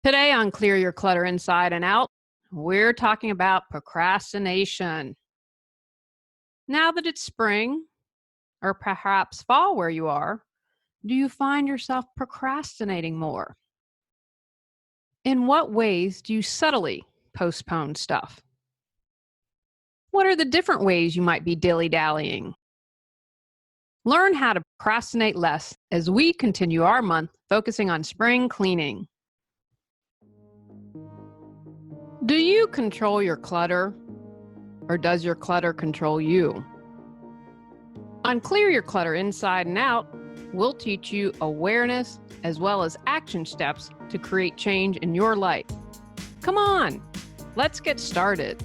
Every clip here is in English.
Today on Clear Your Clutter Inside and Out, we're talking about procrastination. Now that it's spring, or perhaps fall where you are, do you find yourself procrastinating more? In what ways do you subtly postpone stuff? What are the different ways you might be dilly-dallying? Learn how to procrastinate less as we continue our month focusing on spring cleaning. Do you control your clutter, or does your clutter control you? On Clear Your Clutter Inside and Out, we'll teach you awareness as well as action steps to create change in your life. Come on, let's get started.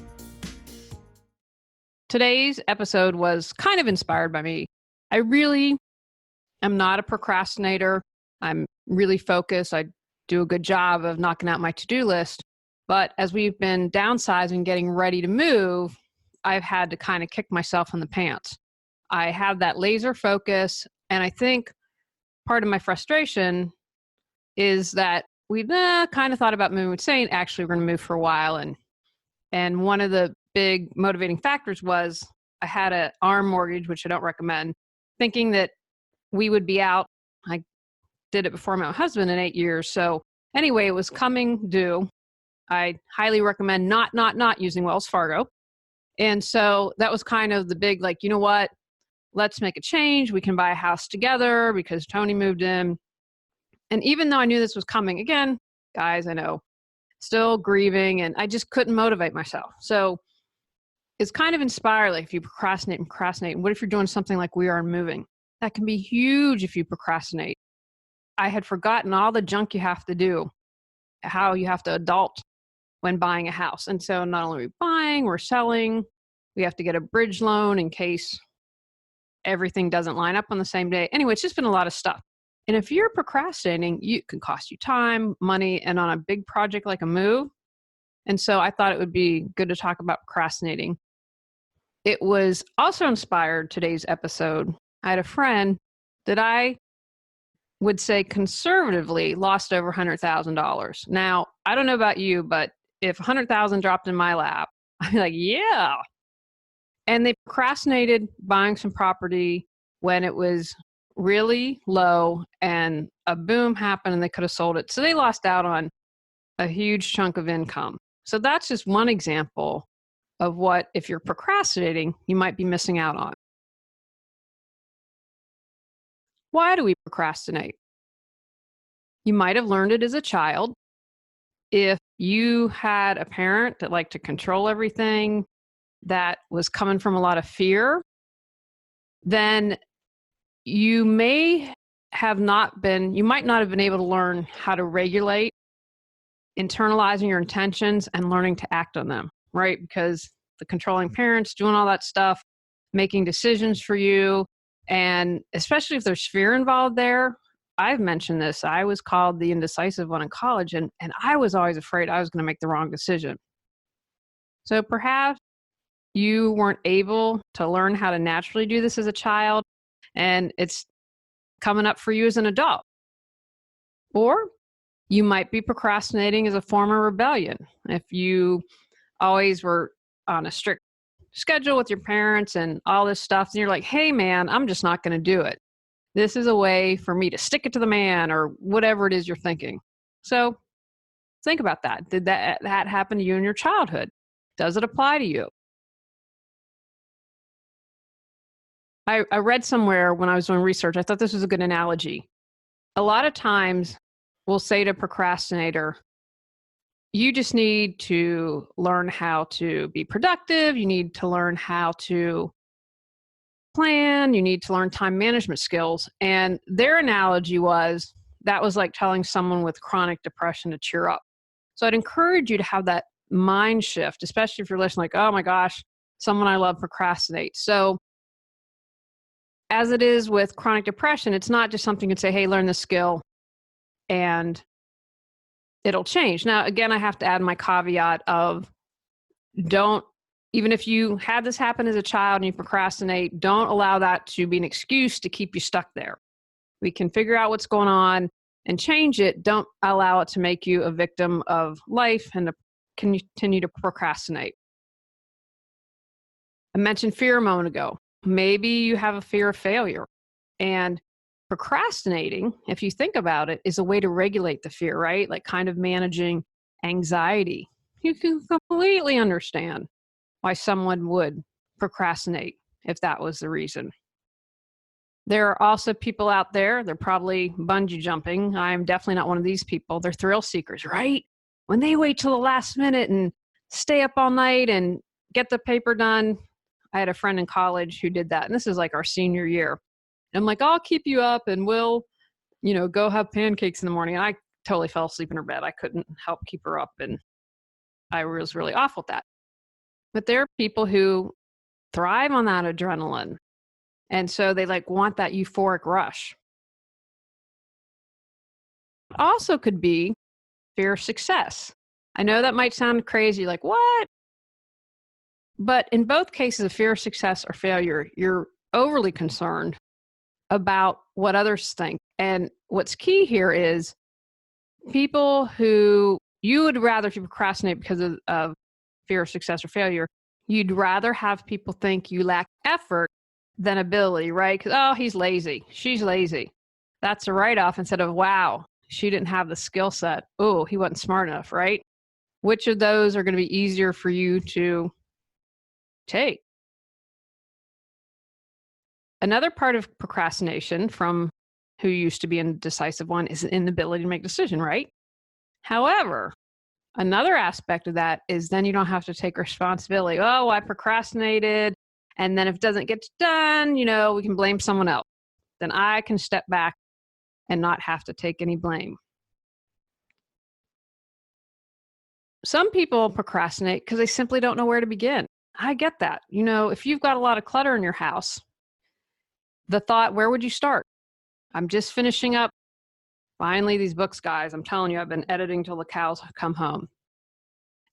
Today's episode was kind of inspired by me. I really am not a procrastinator. I'm really focused. I do a good job of knocking out my to-do list. But as we've been downsizing, getting ready to move, I've had to kind of kick myself in the pants. I have that laser focus, and I think part of my frustration is that we've kind of thought about moving. We're saying, actually, we're going to move for a while. And one of the big motivating factors was I had an ARM mortgage, which I don't recommend, thinking that we would be out. I did it before my husband in 8 years. So anyway, it was coming due. I highly recommend not using Wells Fargo. And so that was kind of the big, like, you know what? Let's make a change. We can buy a house together because Tony moved in. And even though I knew this was coming, again, guys, I know, still grieving, and I just couldn't motivate myself. So it's kind of inspired, like if you procrastinate, what if you're doing something like we are and moving? That can be huge if you procrastinate. I had forgotten all the junk you have to do, how you have to adult when buying a house. And so not only are we buying, we're selling, we have to get a bridge loan in case everything doesn't line up on the same day. Anyway, it's just been a lot of stuff. And if you're procrastinating, it can cost you time, money, and on a big project like a move. And so I thought it would be good to talk about procrastinating. It was also inspired today's episode. I had a friend that I would say conservatively lost over $100,000. Now, I don't know about you, but if $100,000 dropped in my lap, I'd be like, yeah. And they procrastinated buying some property when it was really low and a boom happened and they could have sold it. So they lost out on a huge chunk of income. So that's just one example of what, if you're procrastinating, you might be missing out on. Why do we procrastinate? You might have learned it as a child. If you had a parent that liked to control everything, that was coming from a lot of fear, then you might not have been able to learn how to regulate, internalizing your intentions and learning to act on them, right? Because the controlling parents doing all that stuff, making decisions for you, and especially if there's fear involved there. I've mentioned this. I was called the indecisive one in college, and I was always afraid I was going to make the wrong decision. So perhaps you weren't able to learn how to naturally do this as a child, and it's coming up for you as an adult. Or you might be procrastinating as a form of rebellion. If you always were on a strict schedule with your parents and all this stuff, and you're like, hey man, I'm just not going to do it. This is a way for me to stick it to the man, or whatever it is you're thinking. So think about that. Did that happen to you in your childhood? Does it apply to you? I read somewhere when I was doing research, I thought this was a good analogy. A lot of times we'll say to a procrastinator, you just need to learn how to be productive. You need to learn how to plan. You need to learn time management skills. And their analogy was that was like telling someone with chronic depression to cheer up. So I'd encourage you to have that mind shift, especially if you're listening like, oh my gosh, someone I love procrastinates. So as it is with chronic depression, it's not just something you can say, hey, learn this skill and it'll change. Now, again, I have to add my caveat of even if you had this happen as a child and you procrastinate, don't allow that to be an excuse to keep you stuck there. We can figure out what's going on and change it, don't allow it to make you a victim of life and to continue to procrastinate. I mentioned fear a moment ago. Maybe you have a fear of failure. And procrastinating, if you think about it, is a way to regulate the fear, right? Like kind of managing anxiety. You can completely understand why someone would procrastinate if that was the reason. There are also people out there, they're probably bungee jumping. I'm definitely not one of these people. They're thrill seekers, right? When they wait till the last minute and stay up all night and get the paper done. I had a friend in college who did that. And this is like our senior year. I'm like, I'll keep you up and we'll, go have pancakes in the morning. And I totally fell asleep in her bed. I couldn't help keep her up. And I was really awful at that. But there are people who thrive on that adrenaline. And so they want that euphoric rush. It also could be fear of success. I know that might sound crazy, like, what? But in both cases of fear of success or failure, you're overly concerned about what others think. And what's key here is people who you would rather, if you procrastinate because of fear of success or failure, you'd rather have people think you lack effort than ability, right? Because, oh, he's lazy. She's lazy. That's a write-off instead of, wow, she didn't have the skill set. Oh, he wasn't smart enough, right? Which of those are going to be easier for you to take? Another part of procrastination from who used to be an indecisive one is an inability to make a decision, right? However, another aspect of that is then you don't have to take responsibility. Oh, I procrastinated. And then if it doesn't get done, we can blame someone else. Then I can step back and not have to take any blame. Some people procrastinate because they simply don't know where to begin. I get that. If you've got a lot of clutter in your house, the thought, where would you start? I'm just finishing up finally these books, guys. I'm telling you, I've been editing till the cows come home.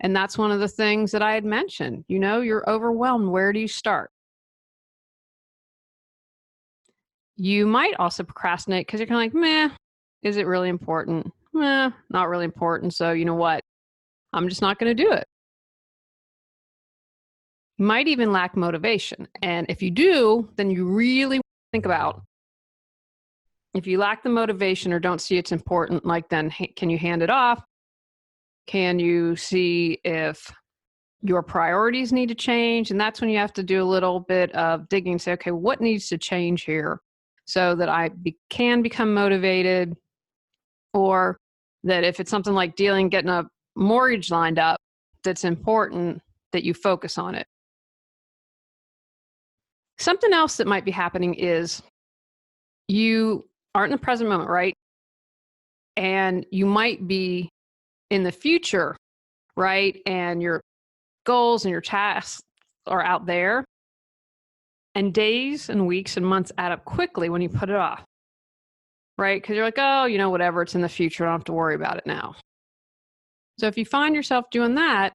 And that's one of the things that I had mentioned. You're overwhelmed. Where do you start? You might also procrastinate because you're kind of like, meh, is it really important? Meh, not really important. So you know what? I'm just not going to do it. You might even lack motivation. And if you do, then you really think about if you lack the motivation or don't see it's important, then can you hand it off? Can you see if your priorities need to change? And that's when you have to do a little bit of digging, say, okay, what needs to change here so that I can become motivated, or that if it's something like getting a mortgage lined up that's important, that you focus on it. Something else that might be happening is you aren't in the present moment, right? And you might be in the future, right? And your goals and your tasks are out there. And days and weeks and months add up quickly when you put it off, right? Because you're like, oh, whatever, it's in the future. I don't have to worry about it now. So if you find yourself doing that,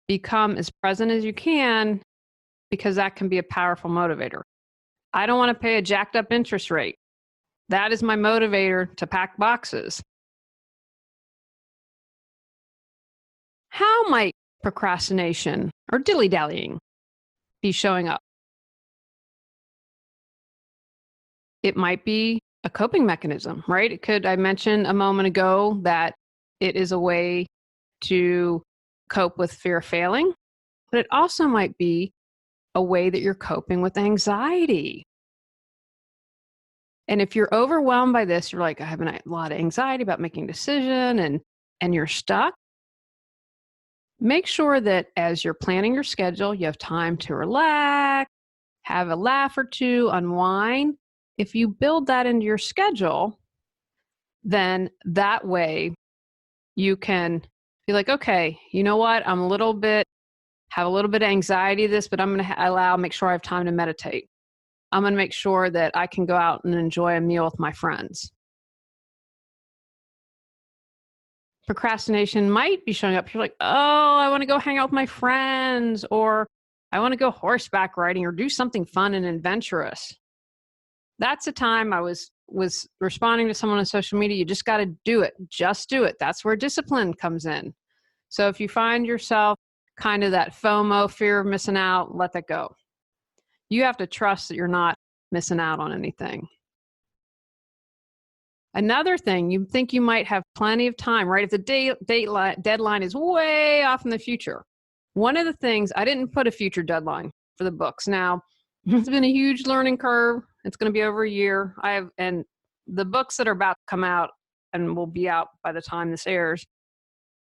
become as present as you can, because that can be a powerful motivator. I don't want to pay a jacked up interest rate. That is my motivator to pack boxes. How might procrastination or dillydallying be showing up? It might be a coping mechanism, right? I mentioned a moment ago that it is a way to cope with fear of failing, but it also might be a way that you're coping with anxiety. And if you're overwhelmed by this, you're like, I have a lot of anxiety about making a decision and you're stuck. Make sure that as you're planning your schedule, you have time to relax, have a laugh or two, unwind. If you build that into your schedule, then that way you can be like, okay, you know what? Have a little bit of anxiety of this, but I'm going to make sure I have time to meditate. I'm going to make sure that I can go out and enjoy a meal with my friends. Procrastination might be showing up. You're like, oh, I want to go hang out with my friends, or I want to go horseback riding or do something fun and adventurous. That's a time I was was responding to someone on social media, you just got to do it. Just do it. That's where discipline comes in. So if you find yourself kind of that FOMO, fear of missing out, let that go. You have to trust that you're not missing out on anything. Another thing, you think you might have plenty of time, right? If the deadline is way off in the future. One of the things, I didn't put a future deadline for the books. Now, it's been a huge learning curve. It's going to be over a year. And the books that are about to come out and will be out by the time this airs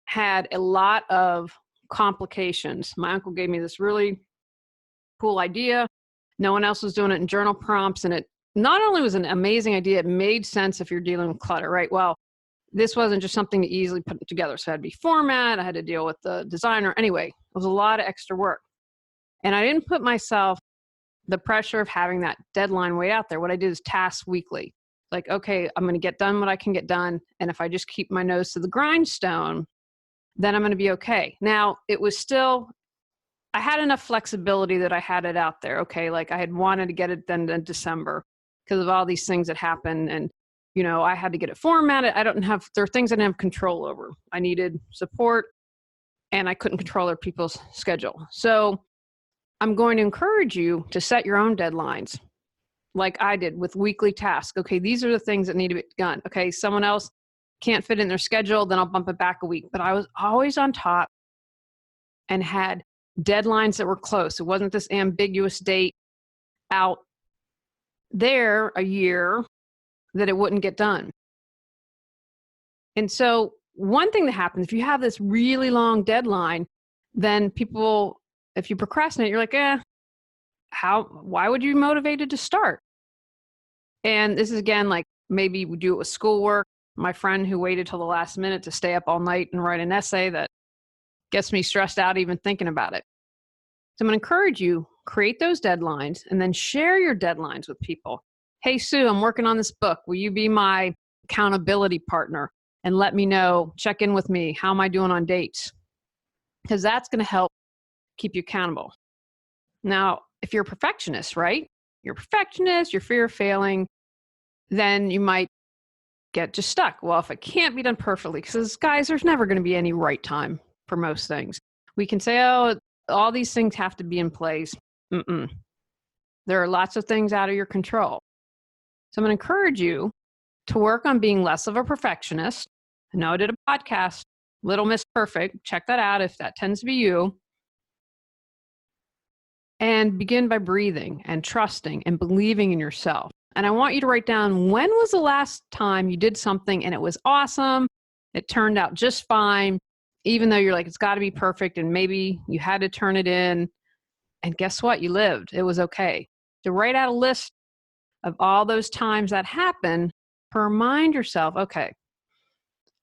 had a lot of complications. My uncle gave me this really cool idea. No one else was doing it in journal prompts. And it not only was an amazing idea, it made sense if you're dealing with clutter, right? Well, this wasn't just something to easily put together. So it had to be format. I had to deal with the designer. Anyway, it was a lot of extra work. And I didn't put myself the pressure of having that deadline way out there. What I did is task weekly. Like, okay, I'm going to get done what I can get done. And if I just keep my nose to the grindstone, then I'm going to be okay. Now, it was still, I had enough flexibility that I had it out there. Okay, like I had wanted to get it done in December because of all these things that happened. And, you know, I had to get it formatted. There are things I didn't have control over. I needed support and I couldn't control other people's schedule. So I'm going to encourage you to set your own deadlines like I did with weekly tasks. Okay, these are the things that need to be done. Okay, someone else can't fit in their schedule, then I'll bump it back a week. But I was always on top and had deadlines that were close. It wasn't this ambiguous date out there a year that it wouldn't get done. And so one thing that happens, if you have this really long deadline, then people, if you procrastinate, you're like, why would you be motivated to start? And this is again, like maybe we do it with schoolwork. My friend who waited till the last minute to stay up all night and write an essay that gets me stressed out even thinking about it. So I'm going to encourage you, create those deadlines and then share your deadlines with people. Hey, Sue, I'm working on this book. Will you be my accountability partner and let me know, check in with me. How am I doing on dates? Because that's going to help keep you accountable. Now, if you're a perfectionist, right? You're a perfectionist, you're fear of failing, then you might get just stuck. Well, if it can't be done perfectly, because guys, there's never going to be any right time for most things. We can say, oh, all these things have to be in place. There are lots of things out of your control. So I'm going to encourage you to work on being less of a perfectionist. I know I did a podcast, Little Miss Perfect. Check that out if that tends to be you. And begin by breathing and trusting and believing in yourself. And I want you to write down, when was the last time you did something and it was awesome? It turned out just fine, even though you're like, it's got to be perfect. And maybe you had to turn it in. And guess what? You lived. It was okay. To write out a list of all those times that happened, to remind yourself, okay,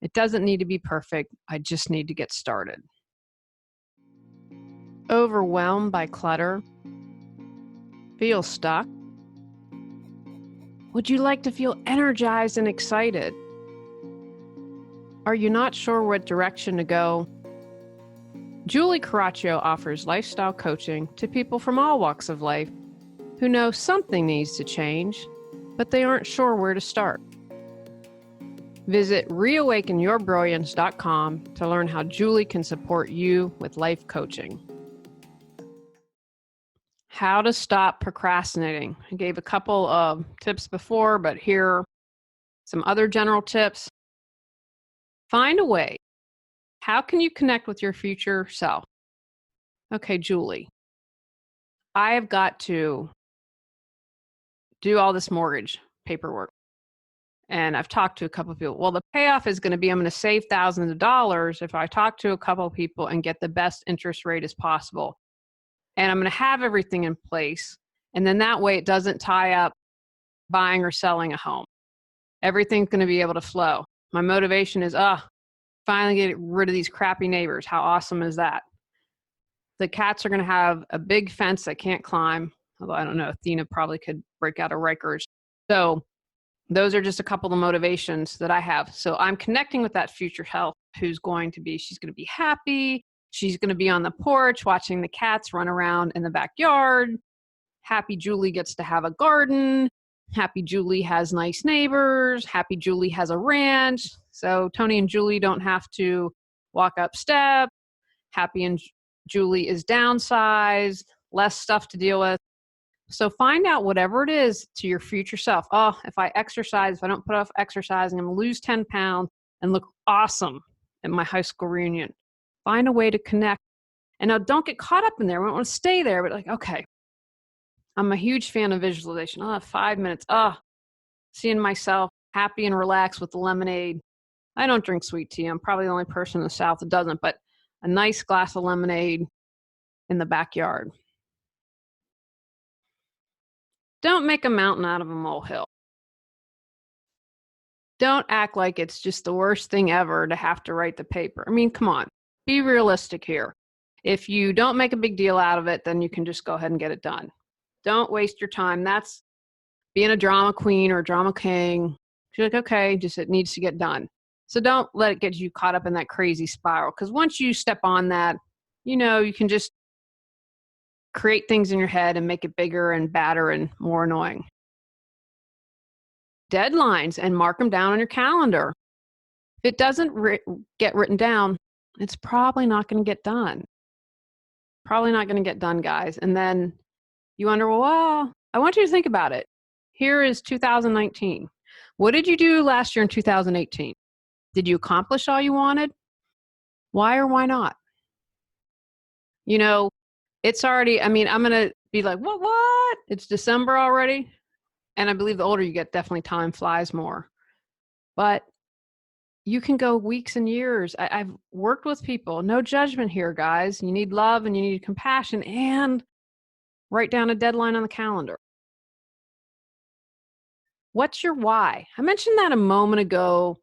it doesn't need to be perfect. I just need to get started. Overwhelmed by clutter? Feel stuck? Would you like to feel energized and excited? Are you not sure what direction to go? Julie Coraccio offers lifestyle coaching to people from all walks of life who know something needs to change, but they aren't sure where to start. Visit reawakenyourbrilliance.com to learn how Julie can support you with life coaching. How to stop procrastinating. I gave a couple of tips before, but here are some other general tips. Find a way. How can you connect with your future self? Okay, Julie, I have got to do all this mortgage paperwork. And I've talked to a couple of people. Well, the payoff is going to be, I'm going to save thousands of dollars if I talk to a couple of people and get the best interest rate as possible. And I'm going to have everything in place. And then that way it doesn't tie up buying or selling a home. Everything's going to be able to flow. My motivation is, finally get rid of these crappy neighbors. How awesome is that? The cats are going to have a big fence they can't climb. Although I don't know, Athena probably could break out of Rikers. So those are just a couple of motivations that I have. So I'm connecting with that future self she's going to be happy. She's going to be on the porch watching the cats run around in the backyard. Happy Julie gets to have a garden. Happy Julie has nice neighbors. Happy Julie has a ranch. So Tony and Julie don't have to walk up steps. Happy and Julie is downsized, less stuff to deal with. So find out whatever it is to your future self. Oh, if I exercise, if I don't put off exercising, I'm going to lose 10 pounds and look awesome at my high school reunion. Find a way to connect. And now don't get caught up in there. We don't want to stay there, but like, okay, I'm a huge fan of visualization. 5 minutes. Seeing myself happy and relaxed with the lemonade. I don't drink sweet tea. I'm probably the only person in the South that doesn't, but a nice glass of lemonade in the backyard. Don't make a mountain out of a molehill. Don't act like it's just the worst thing ever to have to write the paper. I mean, come on, be realistic here. If you don't make a big deal out of it, then you can just go ahead and get it done. Don't waste your time. That's being a drama queen or a drama king. You're like, okay, just it needs to get done. So don't let it get you caught up in that crazy spiral. Because once you step on that, you can just create things in your head and make it bigger and badder and more annoying. Deadlines, and mark them down on your calendar. If it doesn't get written down, it's probably not going to get done. Probably not going to get done, guys. And then you wonder, well, I want you to think about it. Here is 2019. What did you do last year in 2018? Did you accomplish all you wanted? Why or why not? It's already, I'm going to be like, what? It's December already? And I believe the older you get, definitely time flies more. But you can go weeks and years. I've worked with people. No judgment here, guys. You need love and you need compassion, and write down a deadline on the calendar. What's your why? I mentioned that a moment ago,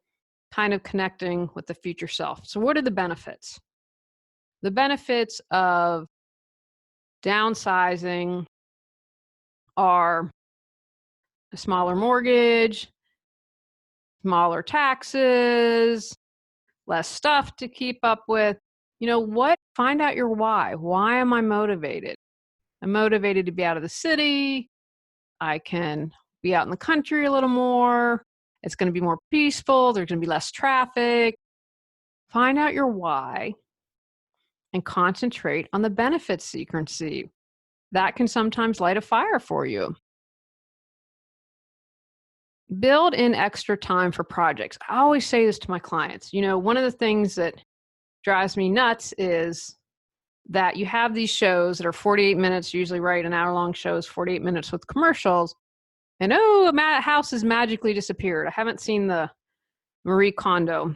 kind of connecting with the future self. So what are the benefits? The benefits of downsizing are a smaller mortgage, smaller taxes, less stuff to keep up with. Find out your why. Why am I motivated? I'm motivated to be out of the city. I can be out in the country a little more. It's going to be more peaceful. There's going to be less traffic. Find out your why and concentrate on the benefits that you can see. That can sometimes light a fire for you. Build in extra time for projects. I always say this to my clients. One of the things that drives me nuts is that you have these shows that are 48 minutes, usually, right? An hour-long shows, 48 minutes with commercials. And a house has magically disappeared. I haven't seen the Marie Kondo.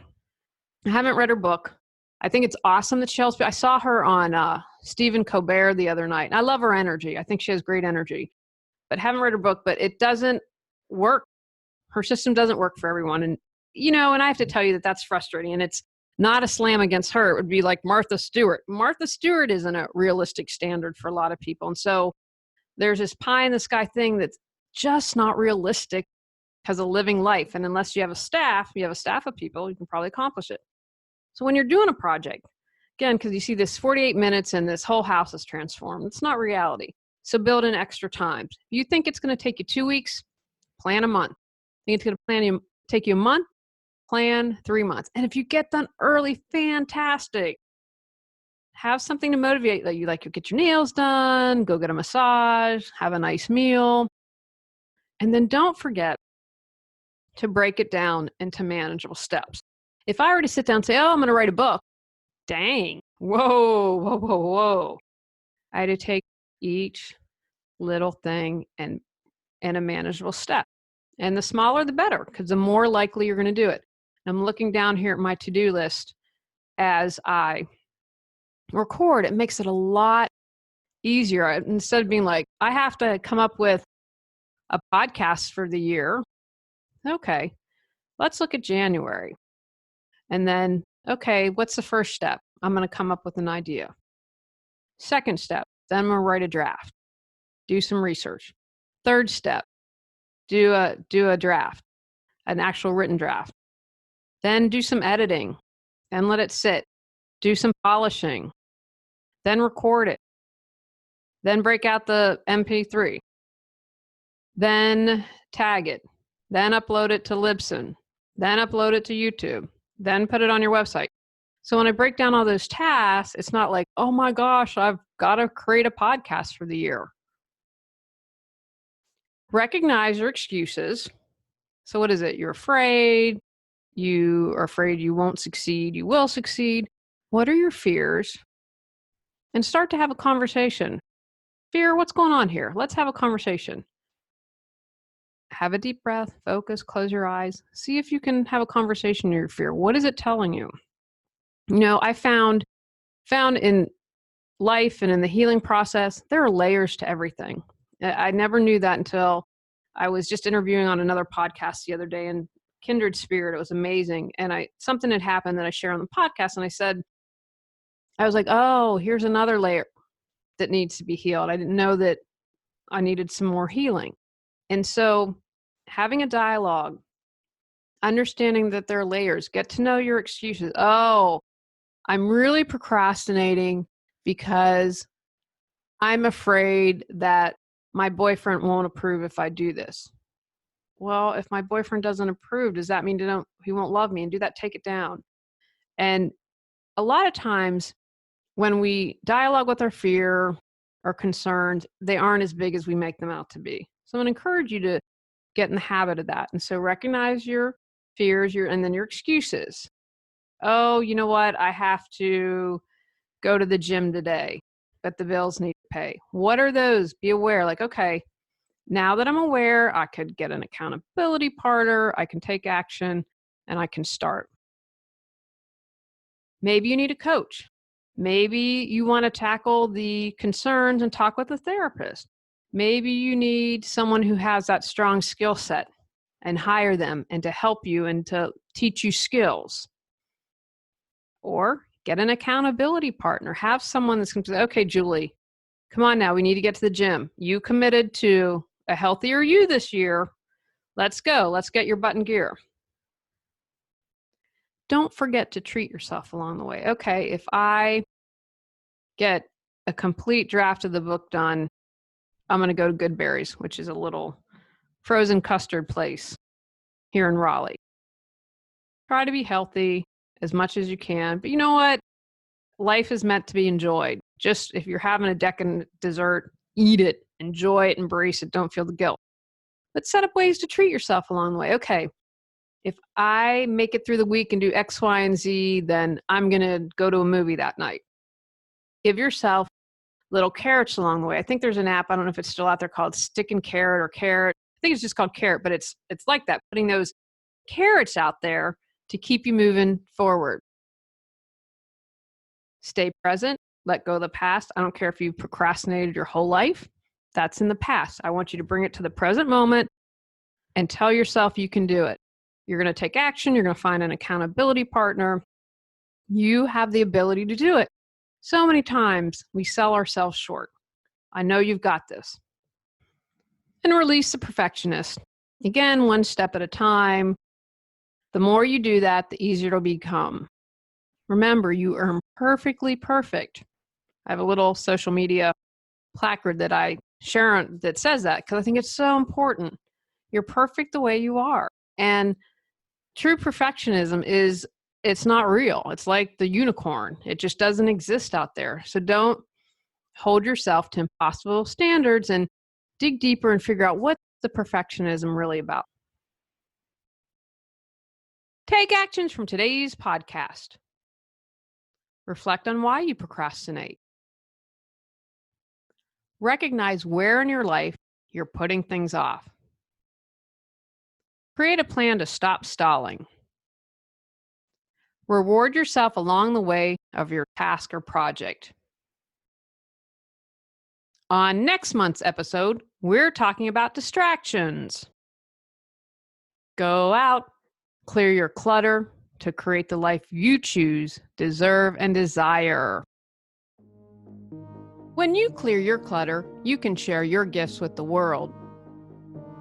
I haven't read her book. I think it's awesome that she helps. I saw her on Stephen Colbert the other night. And I love her energy. I think she has great energy. But haven't read her book, but it doesn't work. Her system doesn't work for everyone. And, and I have to tell you that that's frustrating. And it's not a slam against her. It would be like Martha Stewart. Martha Stewart isn't a realistic standard for a lot of people. And so there's this pie in the sky thing that's just not realistic as a living life. And unless you have a staff of people, you can probably accomplish it. So when you're doing a project, again, because you see this 48 minutes and this whole house is transformed, it's not reality. So build in extra time. If you think it's going to take you 2 weeks, plan a month. Think it's going to take you a month, plan 3 months. And if you get done early, fantastic. Have something to motivate you. Like you get your nails done, go get a massage, have a nice meal. And then don't forget to break it down into manageable steps. If I were to sit down and say, I'm going to write a book, dang, whoa. I had to take each little thing and a manageable step. And the smaller, the better, because the more likely you're going to do it. I'm looking down here at my to-do list as I record. It makes it a lot easier. Instead of being like, I have to come up with a podcast for the year. Okay, let's look at January. And then, okay, what's the first step? I'm going to come up with an idea. Second step, then I'm going to write a draft. Do some research. Third step, do a draft, an actual written draft. Then do some editing and let it sit. Do some polishing. Then record it. Then break out the MP3. Then tag it, then upload it to Libsyn, then upload it to YouTube, then put it on your website. So when I break down all those tasks, it's not like, oh my gosh, I've got to create a podcast for the year. Recognize your excuses. So what is it? You're afraid. You are afraid you won't succeed. You will succeed. What are your fears? And start to have a conversation. Fear, what's going on here? Let's have a conversation. Have a deep breath, focus, close your eyes. See if you can have a conversation with your fear. What is it telling you? I found in life and in the healing process, there are layers to everything. I never knew that until I was just interviewing on another podcast the other day, and kindred spirit, it was amazing. And something had happened that I share on the podcast, and I was like, oh, here's another layer that needs to be healed. I didn't know that I needed some more healing. And so having a dialogue, understanding that there are layers, get to know your excuses. Oh, I'm really procrastinating because I'm afraid that my boyfriend won't approve if I do this. Well, if my boyfriend doesn't approve, does that mean he won't love me? And do that, take it down. And a lot of times when we dialogue with our fear or concerns, they aren't as big as we make them out to be. So I'm going to encourage you to get in the habit of that. And so recognize your fears, and then your excuses. Oh, you know what? I have to go to the gym today, but the bills need to pay. What are those? Be aware. Like, okay, now that I'm aware, I could get an accountability partner, I can take action, and I can start. Maybe you need a coach. Maybe you want to tackle the concerns and talk with a therapist. Maybe you need someone who has that strong skill set and hire them and to help you and to teach you skills. Or get an accountability partner. Have someone that's going to say, okay, Julie, come on now, we need to get to the gym. You committed to a healthier you this year. Let's go. Let's get your butt in gear. Don't forget to treat yourself along the way. Okay, if I get a complete draft of the book done, I'm going to go to Goodberries, which is a little frozen custard place here in Raleigh. Try to be healthy as much as you can. But you know what? Life is meant to be enjoyed. Just if you're having a decadent dessert, eat it, enjoy it, embrace it. Don't feel the guilt. But set up ways to treat yourself along the way. Okay, if I make it through the week and do X, Y, and Z, then I'm going to go to a movie that night. Give yourself little carrots along the way. I think there's an app, I don't know if it's still out there, called Stick and Carrot or Carrot. I think it's just called Carrot, but it's like that, putting those carrots out there to keep you moving forward. Stay present. Let go of the past. I don't care if you procrastinated your whole life. That's in the past. I want you to bring it to the present moment and tell yourself you can do it. You're going to take action. You're going to find an accountability partner. You have the ability to do it. So many times we sell ourselves short. I know you've got this. And release the perfectionist. Again, one step at a time. The more you do that, the easier it'll become. Remember, you are perfectly perfect. I have a little social media placard that I share that says that because I think it's so important. You're perfect the way you are. And true perfectionism it's not real. It's like the unicorn. It just doesn't exist out there. So don't hold yourself to impossible standards and dig deeper and figure out what's the perfectionism really about. Take actions from today's podcast. Reflect on why you procrastinate. Recognize where in your life you're putting things off. Create a plan to stop stalling. Reward yourself along the way of your task or project. On next month's episode, we're talking about distractions. Go out, clear your clutter to create the life you choose, deserve, and desire. When you clear your clutter, you can share your gifts with the world.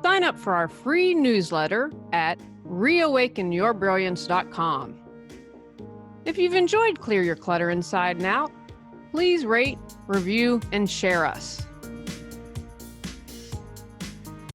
Sign up for our free newsletter at reawakenyourbrilliance.com. If you've enjoyed Clear Your Clutter Inside and Out, please rate, review, and share us.